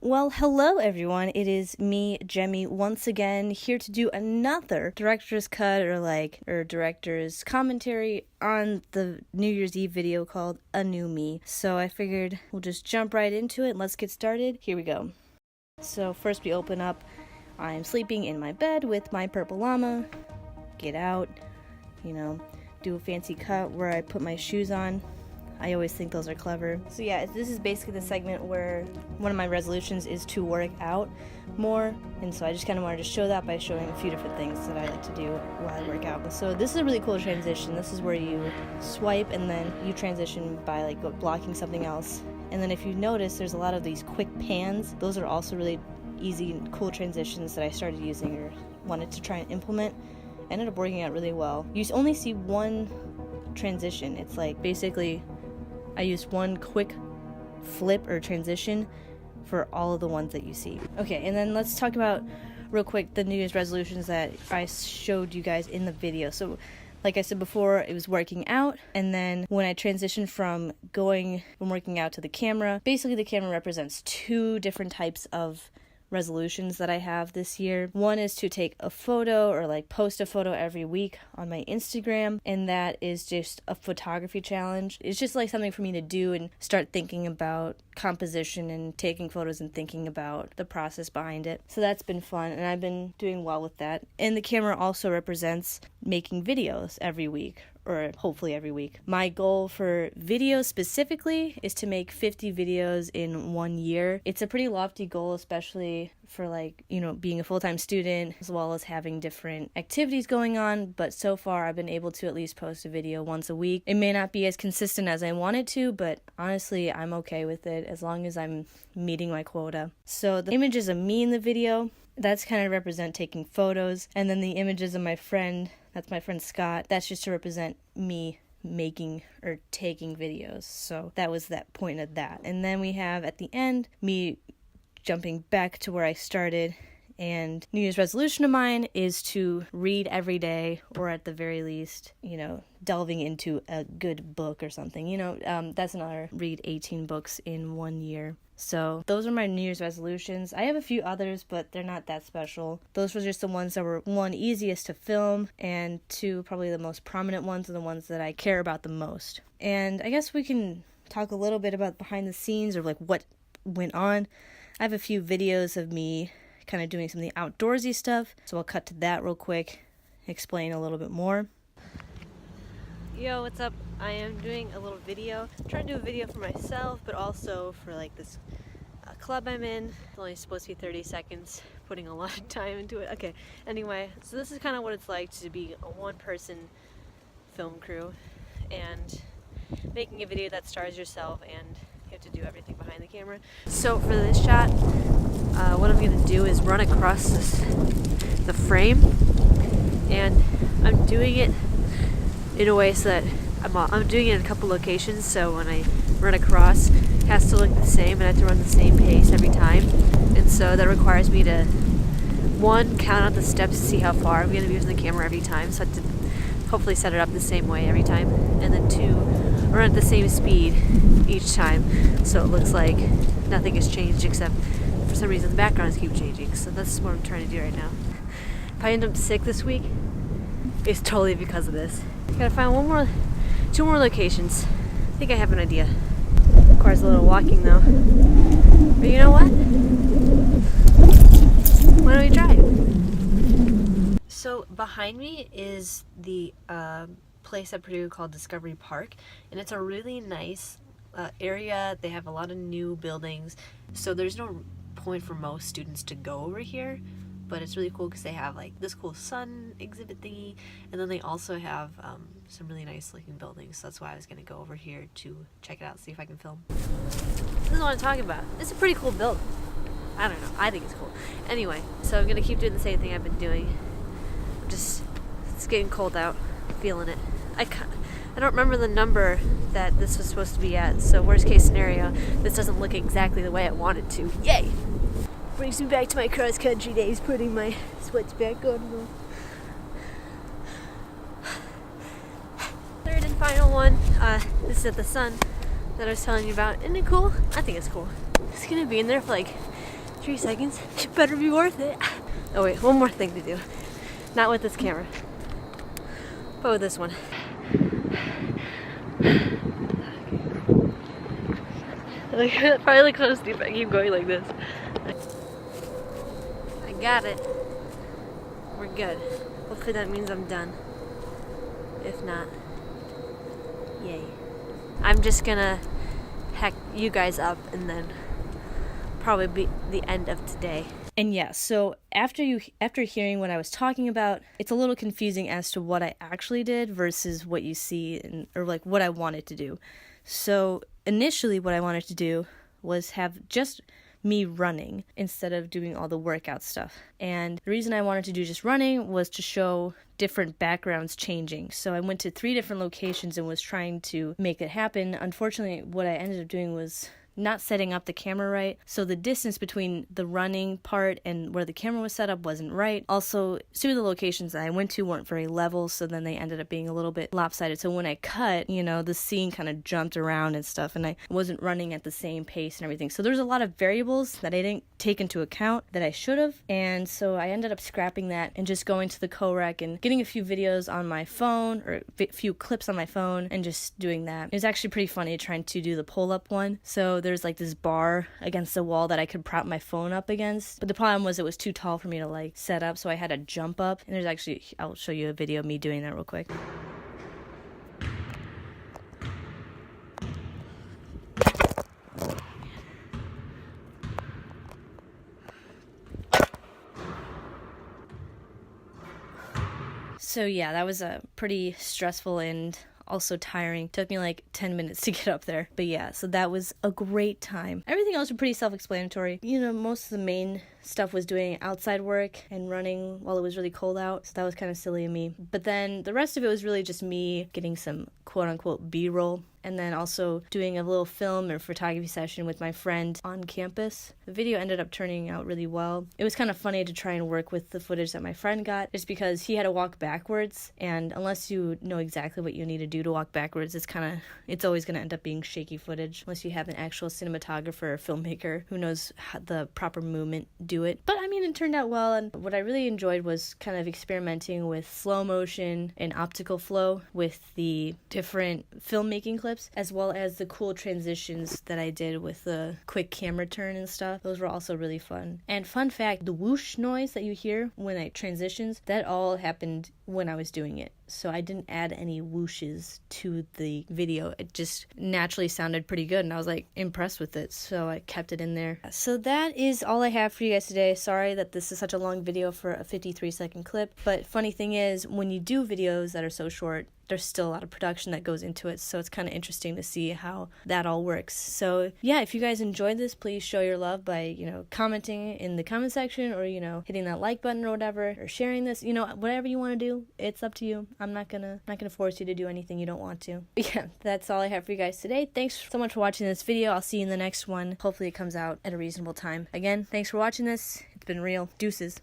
Well, hello everyone. It is me, Jemy, once again here to do another director's cut or director's commentary on the New Year's Eve video called A New Me. So I figured we'll just jump right into it and let's get started. Here we go. So first we open up. I'm sleeping in my bed with my purple llama. Get out, do a fancy cut where I put my shoes on. I always think those are clever. So yeah, this is basically the segment where one of my resolutions is to work out more, and so I just kind of wanted to show that by showing a few different things that I like to do while I work out. So this is a really cool transition. This is where you swipe and then you transition by blocking something else. And then if you notice, there's a lot of these quick pans. Those are also really easy and cool transitions that I started using or wanted to try and implement. Ended up working out really well. You only see one transition. It's like basically I used one quick flip or transition for all of the ones that you see. Okay, and then let's talk about real quick the New Year's resolutions that I showed you guys in the video. So like I said before, it was working out, and then when I transitioned from working out to the camera, basically the camera represents two different types of resolutions that I have this year. One is to take a photo or post a photo every week on my Instagram, and that is just a photography challenge. It's just something for me to do and start thinking about composition and taking photos and thinking about the process behind it. So that's been fun, and I've been doing well with that. And the camera also represents making videos every week, or hopefully every week. My goal for videos specifically is to make 50 videos in 1 year. It's a pretty lofty goal, especially for being a full-time student as well as having different activities going on, but so far I've been able to at least post a video once a week. It may not be as consistent as I wanted to, but honestly I'm okay with it as long as I'm meeting my quota. So the images of me in the video, that's kind of represent taking photos, and then the images of my friend, that's my friend Scott, that's just to represent me making or taking videos. So that was that point of that. And then we have at the end me jumping back to where I started, and New Year's resolution of mine is to read every day, or at the very least, delving into a good book or something. That's another, read 18 books in 1 year. So those are my New Year's resolutions. I have a few others, but they're not that special. Those were just the ones that were, one, easiest to film, and two, probably the most prominent ones and the ones that I care about the most. And I guess we can talk a little bit about behind the scenes, or what went on. I have a few videos of me kind of doing some of the outdoorsy stuff, so I'll cut to that real quick, explain a little bit more. Yo, what's up? I am doing a little video. I'm trying to do a video for myself, but also for this club I'm in. It's only supposed to be 30 seconds, putting a lot of time into it. Okay, anyway, so this is kind of what it's like to be a one-person film crew and making a video that stars yourself, and you have to do everything behind the camera. So for this shot, what I'm going to do is run across the frame, and I'm doing it in a way so that I'm doing it in a couple locations, so when I run across, it has to look the same, and I have to run the same pace every time. And so that requires me to, one, count out the steps to see how far I'm going to be using the camera every time, so I have to hopefully set it up the same way every time. And then two, run at the same speed each time, so it looks like nothing has changed, except for some reason the backgrounds keep changing. So that's what I'm trying to do right now. If I end up sick this week, it's totally because of this. Gotta find two more locations. I think I have an idea. Requires a little walking though. But you know what? Why don't we try? So behind me is the place at Purdue called Discovery Park, and it's a really nice area. They have a lot of new buildings, so there's no point for most students to go over here, but it's really cool because they have this cool sun exhibit thingy, and then they also have some really nice looking buildings. So that's why I was going to go over here to check it out, see if I can film. This is what I'm talking about. It's a pretty cool building. I don't know, I think it's cool. Anyway, so I'm going to keep doing the same thing I've been doing. It's getting cold out, feeling it. I don't remember the number that this was supposed to be at, so worst case scenario, this doesn't look exactly the way I want it to. Yay! Brings me back to my cross country days, putting my sweats back on. Third and final one, this is at the sun that I was telling you about. Isn't it cool? I think it's cool. It's gonna be in there for 3 seconds. It better be worth it. Oh wait, one more thing to do. Not with this camera, but with this one. Like, it probably looks so stupid. I keep going like this. I got it. We're good. Hopefully that means I'm done. If not, yay. I'm just gonna hack you guys up and then probably be the end of today. And yeah, so after hearing what I was talking about, it's a little confusing as to what I actually did versus what you see or like what I wanted to do. So initially what I wanted to do was have just me running instead of doing all the workout stuff. And the reason I wanted to do just running was to show different backgrounds changing. So I went to 3 different locations and was trying to make it happen. Unfortunately, what I ended up doing was not setting up the camera right, so the distance between the running part and where the camera was set up wasn't right. Also, 2 of the locations that I went to weren't very level, so then they ended up being a little bit lopsided. So when I cut, the scene kind of jumped around and stuff, and I wasn't running at the same pace and everything. So there's a lot of variables that I didn't take into account that I should have, and so I ended up scrapping that and just going to the co-rec and getting a few videos on my phone, or a few clips on my phone, and just doing that. It was actually pretty funny trying to do the pull-up one. So there's like this bar against the wall that I could prop my phone up against, but the problem was it was too tall for me to like set up, so I had to jump up. And there's actually, I'll show you a video of me doing that real quick. So yeah, that was a pretty stressful and also tiring. Took me like 10 minutes to get up there. But yeah, so that was a great time. Everything else was pretty self-explanatory. Most of the main stuff was doing outside work and running while it was really cold out. So that was kind of silly of me. But then the rest of it was really just me getting some quote-unquote B-roll, and then also doing a little film or photography session with my friend on campus. The video ended up turning out really well. It was kind of funny to try and work with the footage that my friend got, just because he had to walk backwards, and unless you know exactly what you need to do to walk backwards, it's always going to end up being shaky footage, unless you have an actual cinematographer or filmmaker who knows how the proper movement do it. But it turned out well, and what I really enjoyed was kind of experimenting with slow motion and optical flow with the different filmmaking clips, as well as the cool transitions that I did with the quick camera turn and stuff. Those were also really fun. And fun fact, the whoosh noise that you hear when I transitions, that all happened when I was doing it. So I didn't add any whooshes to the video. It just naturally sounded pretty good, and I was like impressed with it, so I kept it in there. So that is all I have for you guys today. Sorry that this is such a long video for a 53-second clip, but funny thing is, when you do videos that are so short, there's still a lot of production that goes into it, so it's kind of interesting to see how that all works. So yeah, if you guys enjoyed this, please show your love by, commenting in the comment section, or, hitting that like button or whatever, or sharing this, whatever you want to do, it's up to you. I'm not gonna force you to do anything you don't want to. But yeah, that's all I have for you guys today. Thanks so much for watching this video. I'll see you in the next one. Hopefully it comes out at a reasonable time. Again, thanks for watching this. It's been real. Deuces.